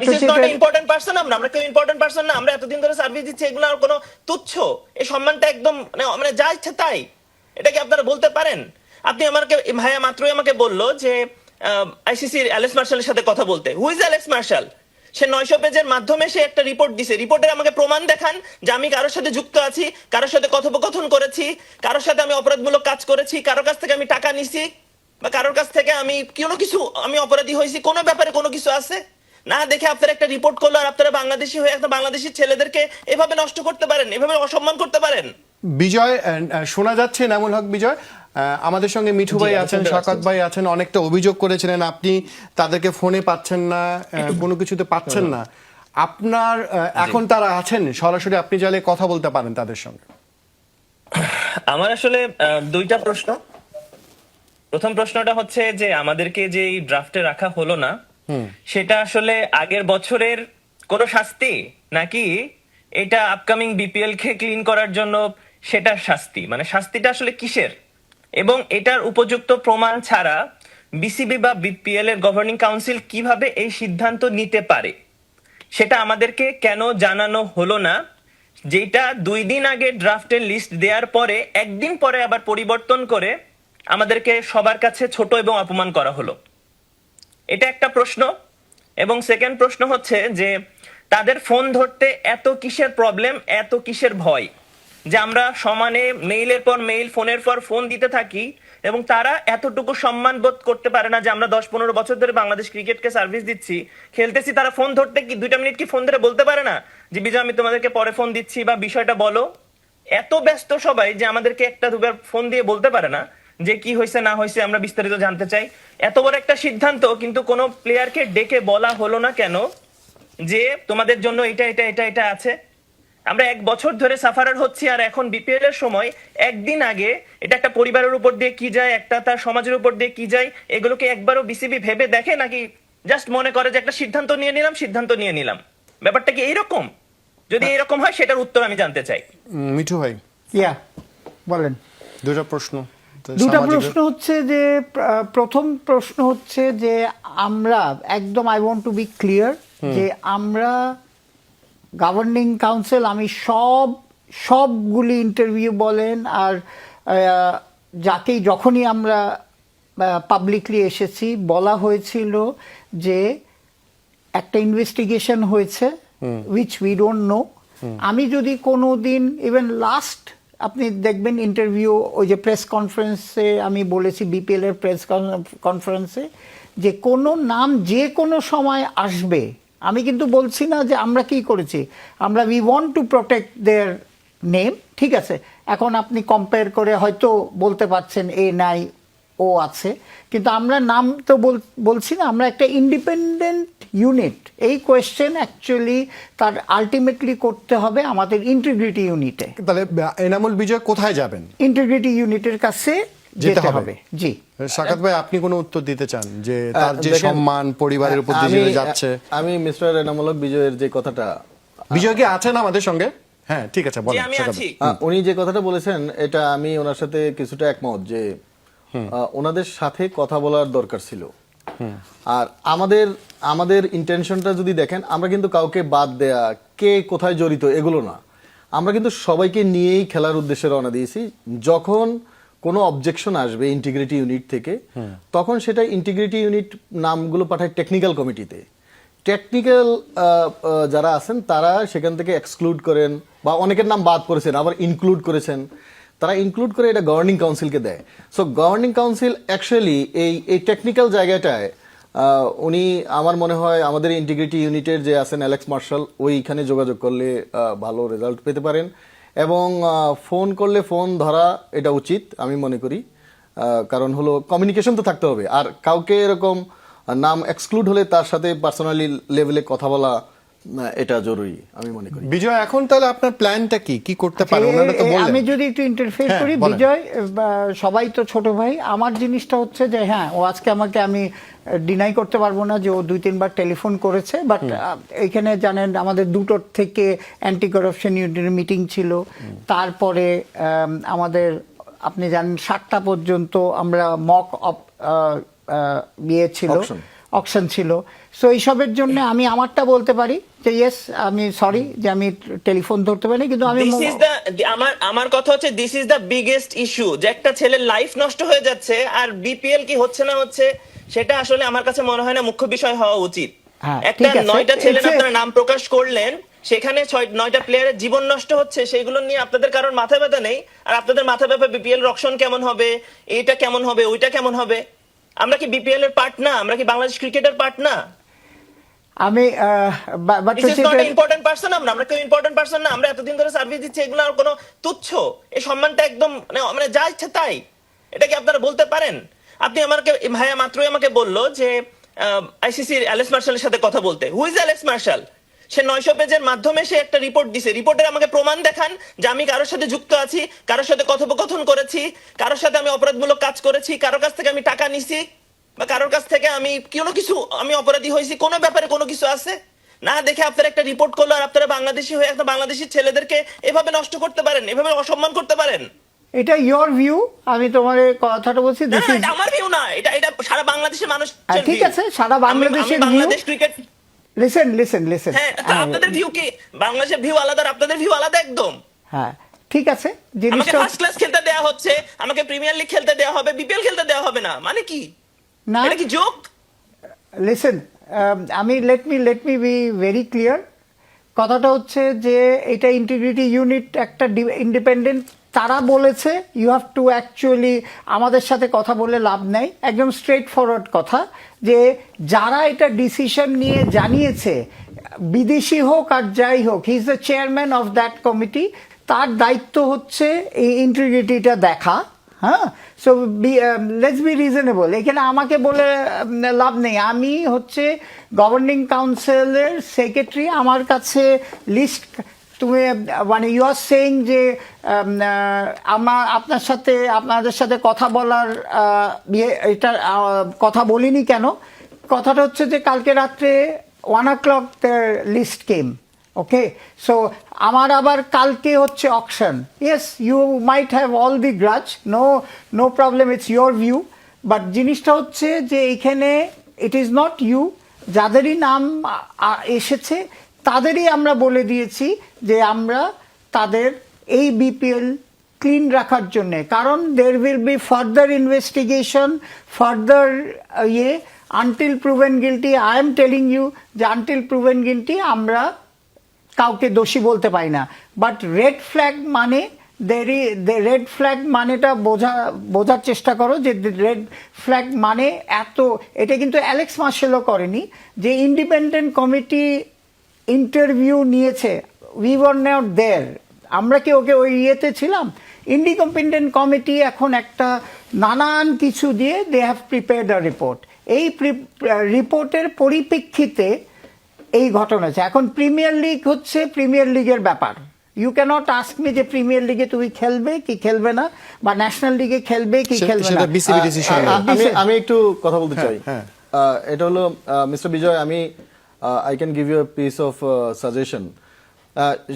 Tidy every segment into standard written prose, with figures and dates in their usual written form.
This is not important person. আমরা কেউ important person না, আমরা এতদিন ধরে সার্ভিস দিচ্ছি, এগুলো আর কোনো তুচ্ছ? এই সম্মানটা একদম মানে যা ইচ্ছে তাই, এটা কি আপনারা বলতে পারেন? আপনি আমাকে ভাইয়া মাত্রই আমাকে বললো যে আইসিসি অ্যালেক্স মার্শালের সাথে কথা বলতে। Who is Alex Marshall? সে 900 পেজের মাধ্যমে সে একটা রিপোর্ট দিছে। রিপোর্টের আমাকে প্রমাণ দেখান যে আমি কারোর সাথে যুক্ত আছি, কারোর সাথে কথোপকথন করেছি, কারোর সাথে আমি অপরাধমূলক কাজ করেছি, কারোর কাছ থেকে আমি টাকা নিছি, বা কারোর কাছ থেকে আমি কোনো কিছু আমি অপরাধী হয়েছি, কোনো ব্যাপারে কোনো কিছু আছে না? দেখে আপনারা একটা রিপোর্ট করলো আর আপনারা বাংলাদেশি হয়ে একটা বাংলাদেশি ছেলেদেরকে এভাবে নষ্ট করতে পারেন, এভাবে অসম্মান করতে পারেন? বিজয়, শোনা যাচ্ছে এনামুল হক বিজয়, আমাদের সঙ্গে মিঠু ভাই আছেন, শওকত ভাই আছেন, অনেকটা অভিযোগ করেছিলেন আপনি তাদেরকে ফোনে পাচ্ছেন না, কোনো কিছুতে পাচ্ছেন না। আপনার এখন তারা আছেন সরাসরি, আপনি চাইলে কথা বলতে পারেন তাদের সঙ্গে। আমার আসলে দুইটা প্রশ্ন। প্রথম প্রশ্নটা হচ্ছে যে আমাদেরকে যে এই ড্রাফটে রাখা হলো না, সেটা আসলে আগের বছরের কোন শাস্তি, নাকি এটা আপকামিং বিপিএল কে ক্লিন করার জন্য সেটার শাস্তি? মানে শাস্তিটা আসলে কিসের? এবং এটার উপযুক্ত প্রমাণ ছাড়া বিসিবি বা বিপিএল এর গভর্নিং কাউন্সিল কিভাবে এই সিদ্ধান্ত নিতে পারে, সেটা আমাদেরকে কেন জানানো হলো না? যেটা 2 দিন আগে ড্রাফটের লিস্ট দেওয়ার পরে একদিন পরে আবার পরিবর্তন করে আমাদেরকে সবার কাছে ছোট এবং অপমান করা হলো। এটা একটা প্রশ্ন। এবং সেকেন্ড প্রশ্ন হচ্ছে যে তাদের ফোন ধরতে এত কিসের প্রবলেম, এত কিসের ভয়, যে আমরা সমানে মেইলের পর মেইল, ফোনের পর ফোন দিতে থাকি, এবং তারা এতটুকু সম্মান বোধ করতে পারে না যে আমরা 10-15 বছর ধরে বাংলাদেশ ক্রিকেটকে সার্ভিস দিচ্ছি, খেলতেছি, তারা ফোন ধরতে কি 2টা মিনিট কি ফোন ধরে বলতে পারে না যে বিজয় আমি তোমাদেরকে পরে ফোন দিচ্ছি বা বিষয়টা বলো? এত ব্যস্ত সবাই যে আমাদেরকে একটা দুবার ফোন দিয়ে বলতে পারে না যে কি হয়েছে না হয়েছে, আমরা বিস্তারিত জানতে চাই। এত বড় একটা সিদ্ধান্ত কিন্তু কোনো প্লেয়ারকে ডেকে বলা হলো না কেন যে তোমাদের জন্য এটা এটা এটা এটা আছে? আমরা 1 বছর ধরে সাফারার হচ্ছি, আর এখন বিপিএল এর সময় একদিন আগে এটা একটা পরিবারের উপর দিয়ে কি যায়, একটা তার সমাজের উপর দিয়ে কি যায়, এগুলোকে একবারও বিসিবি ভেবে দেখে নাকি জাস্ট মনে করে যে একটা সিদ্ধান্ত নিয়ে নিলাম? ব্যাপারটা কি এইরকম? যদি এরকম হয় সেটার উত্তর আমি জানতে চাই। মিঠু ভাই, বলেন। দুটো প্রশ্ন। হচ্ছে যে প্রথম প্রশ্ন হচ্ছে যে আমরা একদম, I want to be clear, যে আমরা গভর্নিং কাউন্সিল, আমি সবগুলি ইন্টারভিউ বলেন আর যাকেই যখনই আমরা পাবলিকলি এসেছি বলা হয়েছিল যে একটা ইনভেস্টিগেশন হয়েছে, উইচ উই ডোন্ট নো। আমি যদি কোনো দিন, ইভেন লাস্ট আপনি দেখবেন ইন্টারভিউ, ওই যে প্রেস কনফারেন্সে আমি বলেছি, বিপিএল এর প্রেস কনফারেন্সে, যে কোনো নাম যে কোনো সময় আসবে, আমি কিন্তু বলছি না যে আমরা কি করেছি, আমরা we want to protect their name, ঠিক আছে। এখন আপনি কম্পেয়ার করে হয়তো বলতে পারছেন এ নাই ও আছে, কিন্তু আমরা নাম তো বলছি না, আমরা একটা ইন্ডিপেন্ডেন্ট ইউনিট। এই কোয়েশ্চেন অ্যাকচুয়ালি তার আলটিমেটলি করতে হবে আমাদের ইন্টিগ্রিটি ইউনিটে। তাহলে এনামুল বিজয় কোথায় যাবেন? ইন্টিগ্রিটি ইউনিটের কাছে যেতে হবে। জি শওকত ভাই, আপনি কোনো উত্তর দিতে চান যে তার যে সম্মান পরিবারের উপর দিয়ে যাচ্ছে? আমি মিস্টার এনামুল হক বিজয়ের যে কথাটা, বিজয় কি আছেন আমাদের সঙ্গে? হ্যাঁ, ঠিক আছে, বলেন। উনি যে কথাটা বলেছেন এটা আমি ওনার সাথে কিছুটা একমত, যে ওনাদের সাথে কথা বলার দরকার ছিল। আর আমাদের ইন্টেনশনটা যদি দেখেন, আমরা কিন্তু কাউকে বাদ দেয়া, কে কোথায় জড়িত এগুলো না, আমরা কিন্তু সবাইকে নিয়েই খেলার উদ্দেশ্যে রওনা দিয়েছি। যখন কোনো অবজেকশন আসবে ইন্টিগ্রিটি ইউনিট থেকে, তখন সেটা ইন্টিগ্রিটি ইউনিট নামগুলো পাঠায় টেকনিক্যাল কমিটিতে। টেকনিক্যাল যারা আছেন তারা সেখান থেকে এক্সক্লুড করেন, বা অনেকের নাম বাদ করেছেন, আবার ইনক্লুড করেছেন, তারা ইনক্লুড করে এটা গভর্নিং কাউন্সিলকে দেয়। সো গভর্নিং কাউন্সিল অ্যাকচুয়ালি এই টেকনিক্যাল জায়গাটায় উনি, আমার মনে হয় আমাদের ইন্টিগ্রিটি ইউনিটের যে আছেন অ্যালেক্স মার্শাল, ওইখানে যোগাযোগ করলে ভালো রেজাল্ট পেতে পারেন। এবং ফোন করলে ফোন ধরা এটা উচিত আমি মনে করি, কারণ হলো কমিউনিকেশন তো থাকতে হবে। আর কাউকে এরকম নাম এক্সক্লুড হলে তার সাথে পার্সোনালি লেভেলে কথা বলা এটা জরুরি আমি মনে করি। বিজয়, এখন তাহলে আপনার প্ল্যানটা কি করতে পারেন? আমি যদি একটু ইন্টারফেয়ার করি, বিজয়, সবাই তো ছোট ভাই। আমার জিনিসটা হচ্ছে যে হ্যাঁ, ও আজকে আমাকে, আমি ডিনাই করতে পারবো না যে ও 2-3 বার টেলিফোন করেছে, বাট এখানে জানেন আমাদের 2টোর থেকে অ্যান্টি কারাপশন ইউনিটের মিটিং ছিল, তারপরে আমাদের আপনি জানেন 7টা পর্যন্ত আমরা মক ছিল, অকশন ছিল। সো এইসবের জন্য আমি আমারটা বলতে পারি যে ইয়েস, আমি সরি যে আমি টেলিফোন ধরতে পারিনি, কিন্তু আমি দিস ইজ দ্য আমার কথা হচ্ছে this is the biggest issue, যে একটা ছেলের লাইফ নষ্ট হয়ে যাচ্ছে আর বিপিএল কি হচ্ছে না হচ্ছে সেটা আসলে আমার কাছে মনে হয় না মুখ্য বিষয় হওয়া উচিত। হ্যাঁ, একটা ঠিক আছে। 9টা ছেলের It's a- আপনারা নাম প্রকাশ করলেন, সেখানে 9টা প্লেয়ারের জীবন নষ্ট হচ্ছে, সেগুলো নিয়ে আপনাদের কারোর মাথা ব্যথা নেই। আর আপনাদের মাথা ব্যথা বিপিএল রক্ষণ কেমন হবে, এইটা কেমন হবে, ওইটা কেমন হবে। আমরা কি বিপিএল এর পার্ট না? আমরা কি বাংলাদেশ ক্রিকেটের পার্ট না? আমি but this is not important person. আমরা কেউ ইম্পর্টেন্ট পারসন না। আমরা এতদিন ধরে সার্ভিস দিচ্ছি, এগুলো আর কোনো তুচ্ছ। এই সম্মানটা একদম মানে যা ইচ্ছে তাই। এটা কি আপনারা বলতে পারেন? আপনি আমাকে ভাইয়া মাত্রই আমাকে বললো যে আইসিসির অ্যালেক্স মার্শালের সাথে কথা বলতে। Who is Alex Marshall? সে 900 পেজের মাধ্যমে সে একটা রিপোর্ট দিছে। রিপোর্টের আমাকে প্রমাণ দেখান যে আমি কারোর সাথে যুক্ত আছি, কারোর সাথে কথোপকথন করেছি, কারোর সাথে আমি অপরাধমূলক কাজ করেছি, কারোর কাছ থেকে আমি টাকা নিছি, বা কারোর কাছ থেকে আমি কোনো কিছু আমি অপরাধী হয়েছি, কোনো ব্যাপারে কোনো কিছু আছে না দেখে আপনারা একটা রিপোর্ট করলো। আর আপনারা বাংলাদেশি হয়ে একটা বাংলাদেশি ছেলেদেরকে এভাবে নষ্ট করতে পারেন, এভাবে অসম্মান করতে পারেন? এটা ইয়োর ভিউ, আমি তোমার এই কথাটা বলছি। না, দিস না, ইজ এটা আমার ভিউ না, এটা এটা সারা বাংলাদেশের মানুষ। ঠিক আছে, সারা বাংলাদেশের Bangladesh cricket. Listen listen listen হ্যাঁ, তো আপনাদের ভিউ কি বাংলাদেশের ভিউ আলাদা আর আপনাদের ভিউ আলাদা একদম। হ্যাঁ, ঠিক আছে। আমাকে জিনিসটা ফার্স্ট ক্লাস খেলতে দেওয়া হচ্ছে, আমাকে প্রিমিয়ার লিগ খেলতে দেওয়া হবে, বিপিএল খেলতে দেওয়া হবে না, মানে কি? না, এটা কি জোক? লিসেন, আমি let me be very clear. কথাটা হচ্ছে যে এটা ইন্টিগ্রিটি ইউনিট একটা ইন্ডিপেন্ডেন্ট, তারা বলেছে ইউ হ্যাভ টু অ্যাকচুয়ালি আমাদের সাথে কথা বলে লাভ নেই। একদম স্ট্রেট ফরওয়ার্ড কথা, যে যারা এটা ডিসিশন নিয়ে জানিয়েছে, বিদেশি হোক আর যাই হোক, he is the chairman of that committee. তার দায়িত্ব হচ্ছে এই ইন্টিগ্রিটিটা দেখা। হ্যাঁ, সো লেটস বি রিজনেবল। এখানে আমাকে বলে লাভ নেই। আমি হচ্ছে গভর্নিং কাউন্সিলের সেক্রেটারি। আমার কাছে লিস্ট, তুমি মানে ইউ আর সেইং যে আপনাদের সাথে কথা বলার এটা কথা বলিনি কেন? কথাটা হচ্ছে যে কালকে রাত্রে 1 o'clock লিস্ট কেম। ওকে, সো আমার আবার কালকে হচ্ছে auction. Yes, you might have all the grudges, no problem, it's your view. But জিনিসটা হচ্ছে যে এইখানে ইট ইজ নট ইউ, যাদেরই নাম এসেছে তাদেরই আমরা বলে দিয়েছি যে আমরা তাদের এই বিপিএল ক্লিন রাখার জন্যে, কারণ there will be further investigation, further until proven guilty. I am telling you যে আনটিল প্রুভেন গিলটি আমরা কাউকে দোষী বলতে পারি না। বাট রেড ফ্ল্যাগ মানে রেড ফ্ল্যাগ মানেটা বোঝার চেষ্টা করো, যে রেড ফ্ল্যাগ মানে এত, এটা কিন্তু অ্যালেক্স মার্শেলও করেনি, যে ইন্ডিপেন্ডেন্ট কমিটি ইন্টারভিউ নিয়েছে। উই ওয়ার নট দেয়ার, আমরা কি ওকে ওই ইয়েতে ছিলাম? ইন্ডিপেন্ডেন্ট কমিটি এখন একটা নানান কিছু দিয়ে they have prepared a report. এই রিপোর্টের পরিপ্রেক্ষিতে এই ঘটনা হচ্ছে। এখন প্রিমিয়ার লিগ হচ্ছে প্রিমিয়ার লিগের ব্যাপার। ইউ ক্যানট আস্ক মি যে প্রিমিয়ার লিগে তুমি খেলবে কি খেলবে না, বা ন্যাশনাল লিগে খেলবে কি খেলবে না। সেটা বিসিবি ডিসিশন। আমি একটু কথা বলতে চাই। এটা হলো মিস্টার বিজয়, আমি I can give you a piece of suggestion.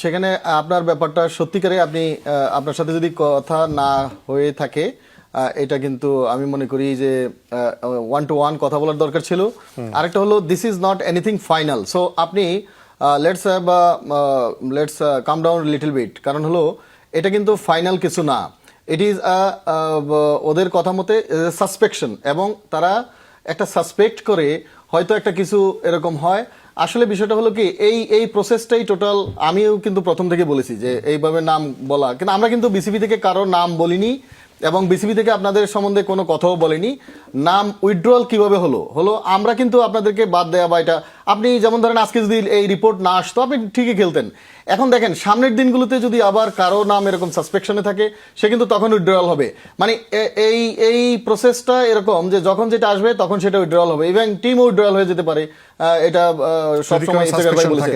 সেখানে আপনার ব্যাপারটা সত্যিকারে আপনি আপনার সাথে যদি কথা না হয়ে থাকে, এটা কিন্তু আমি মনে করি যে 1-to-1 কথা বলার দরকার ছিল। আরেকটা হলো this is not anything final, so আপনি let's come down little bit. কারণ হলো এটা কিন্তু ফাইনাল কিছু না, ইট ইজ ওদের কথা মতে সাসপেকশন, এবং তারা একটা সাসপেক্ট করে হয়তো একটা কিছু এরকম হয়। আসলে বিষয়টা হলো কি, এই প্রসেসটাই টোটাল, আমিও কিন্তু প্রথম থেকে বলেছি যে এইভাবে নাম বলা, কিন্তু আমরা কিন্তু বিসিবি থেকে কারো নাম বলিনি, এবং বিসিবি থেকে আপনাদের সম্বন্ধে কোনো কথাও বলেনি। নাম উইথড্রল কিভাবে হলো আমরা কিন্তু আপনাদেরকে বাদ দেয়া, বা এটা আপনি যেমন ধরেন আজকে যদি এই রিপোর্ট না আসতো আপনি ঠিকই খেলতেন। এখন দেখেন সামনের দিনগুলোতে যদি আবার কারো নাম এরকম সাসপেকশনে থাকে, সে কিন্তু তখন উইথড্রল হবে। মানে এই প্রসেসটা এরকম যে যখন যেটা আসবে তখন সেটা উইথড্রল হবে, ইভেন টিম উইথড্রল হয়ে যেতে পারে। এটা সবসময় বলেছে।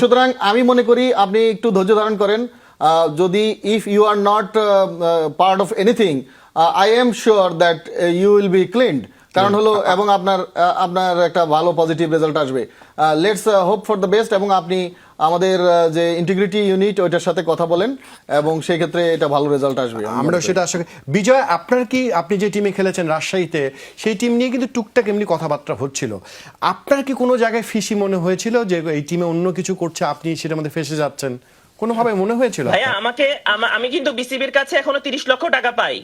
সুতরাং আমি মনে করি আপনি একটু ধৈর্য ধারণ করেন। যদি if you are not part of anything, I am sure that you will be cleaned. কারণ হলো এবং আপনার একটা ভালো পজিটিভ রেজাল্ট আসবে। Let's hope for the best, এবং আপনি আমাদের যে ইন্টিগ্রিটি ইউনিট ওইটার সাথে কথা বলেন এবং সেই ক্ষেত্রে এটা ভালো রেজাল্ট আসবে। আমরা সেটা আশা করি। বিজয়, আপনার কি, আপনি যে টিমে খেলেছেন রাজশাহীতে, সেই টিম নিয়ে কিন্তু টুকটাক এমনি কথাবার্তা হচ্ছিল, আপনার কি কোনো জায়গায় ফিসি মনে হয়েছিল যে এই টিমে অন্য কিছু করছে, আপনি সেটার মধ্যে ফেসে যাচ্ছেন, কোনোভাবে মনে হয়েছিল ভাইয়া আপনার? আমি কিন্তু বিসিবির কাছে এখনো 30 লক্ষ টাকা পাই।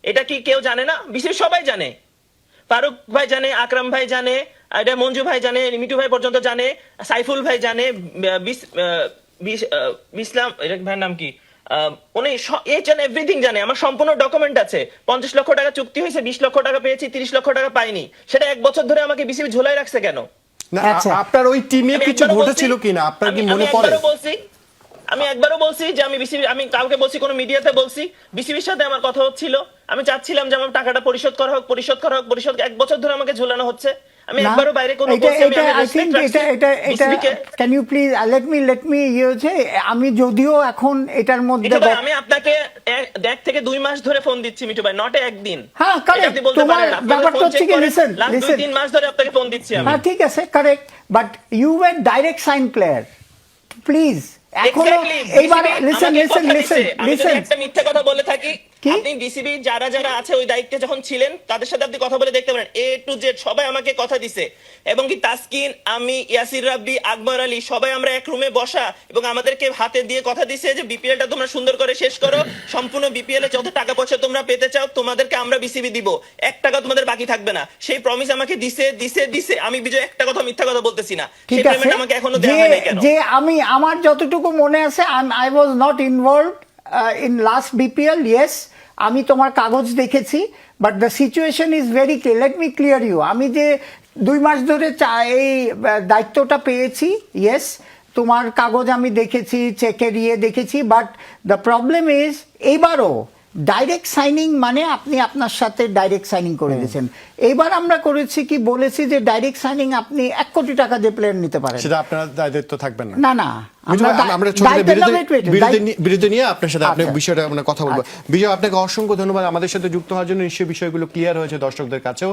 এটা কি কেউ জানে না? বিসিবি সবাই জানে, ফারুক ভাই জানে, আকরাম ভাই জানে, এটা মঞ্জু ভাই জানে, মিঠু ভাই পর্যন্ত জানে, সাইফুল ভাই জানে, ইসলাম, এটা ভাইয়ের নাম কি, উনি এইচ এন্ড এভরিথিং জানে। আমার সম্পূর্ণ ডকুমেন্ট আছে। 50 লক্ষ টাকা চুক্তি হয়েছে, 20 লক্ষ টাকা পেয়েছি, 30 লক্ষ টাকা পাইনি। সেটা 1 বছর ধরে আমাকে বিসিবি ঝোলাই রাখছে কেন? না, আচ্ছা। আপনার ওই টিমে আমি কিছু একবারও ঘটেছিল বলছি- কিনা আপনার কি আমি- মনে আমি পড়ে? আমি একবারও বলছি যে আমি বিসিবি, আমি কাউকে বলছি, কোন মিডিয়াতে বলছি, বিসিবির সাথে আমার কথা হচ্ছিল, আমি চাচ্ছিলাম যে আমার টাকাটা পরিশোধ করা হোক। 1 বছর ধরে আমাকে ঝোলানো হচ্ছে। আমি না, একবারও বাইরে কোনো এটা বলছি, আমি I think respect রাখছি বিসিবিকে। Can you please let me ইয়ে হচ্ছে, আমি যদিও এখন এটার মধ্যে মিঠু ভাই, আমি আপনাকে 1 থেকে 2 মাস ধরে ফোন দিচ্ছি মিঠু ভাই, নট একদিন। হ্যাঁ, এটা correct। আপনি বলতে তোমার পারেন, আপনি ব্যাপারটা ফোন হচ্ছে চেক কি, করেন, listen, last listen। 2-3 মাস ধরে আপনাকে ফোন দিচ্ছি আমি। হ্যাঁ, ঠিক আছে, correct, but you were direct sign player, please. এখনো Exactly, এইবার BCB লিসেন আমাকে লিসেন কথা লিসেন দিছে। আমি যদি লিসেন একটা মিথ্যা কথা বলে থাকি, কি? আপনি বিসিবি যারা যারা আছে ওই দায়িত্বে যখন ছিলেন তাদের সাথে আপনি কথা বলে দেখতে পারেন, A to Z সবাই আমাকে কথা দিছে। এবং কি তাসকিন, আমি, ইয়াসির রাব্বি, আকবর আলী সবাই আমরা এক রুমে বসা এবং আমাদেরকে হাতে দিয়ে কথা দিছে যে বিপিএলটা তোমরা সুন্দর করে শেষ করো, সম্পূর্ণ বিপিএল এ যত টাকা পয়সা তোমরা পেতে চাও তোমাদেরকে আমরা বিসিবি দিব, 1 টাকা তোমাদের বাকি থাকবে না। সেই প্রমিস আমাকে দিছে। আমি বিজয় একটা কথা মিথ্যা কথা বলতেছি না। সেই ঠিক আছে, পেমেন্ট আমাকে এখনো যে দেওয়া হয় নাই কেন? যে আমি, আমার যতটুকু মনে আছে, I was not involved in last BPL, yes, আমি তোমার কাগজ দেখেছি, but the situation is very clear. Let me clear you, আমি যে 2 মাস ধরে এই দায়িত্বটা পেয়েছি, ইয়েস, তোমার কাগজ আমি দেখেছি, চেকের ইয়ে দেখেছি, বাট দ্য প্রবলেম ইজ এবারও ডাইরেক্ট সাইনিং মানে আপনি আপনার সাথে ডাইরেক্ট সাইনিং করে দিয়েছেন। এবার আমরা করেছি কি, বলেছি যে ডাইরেক্ট সাইনিং আপনি 1 কোটি টাকা দিয়ে প্লেয়ার নিতে পারেন। সেটা আপনার দায়িত্ব থাকবেন না। না না, আমরা বিরুদ্ধে নিয়ে আপনার সাথে আপনি বিষয়টা আমরা কথা বলবো। বিজয়, আপনাকে অসংখ্য ধন্যবাদ আমাদের সাথে যুক্ত হওয়ার জন্য। নিশ্চয়ই বিষয়গুলো ক্লিয়ার হয়েছে দর্শকদের কাছেও।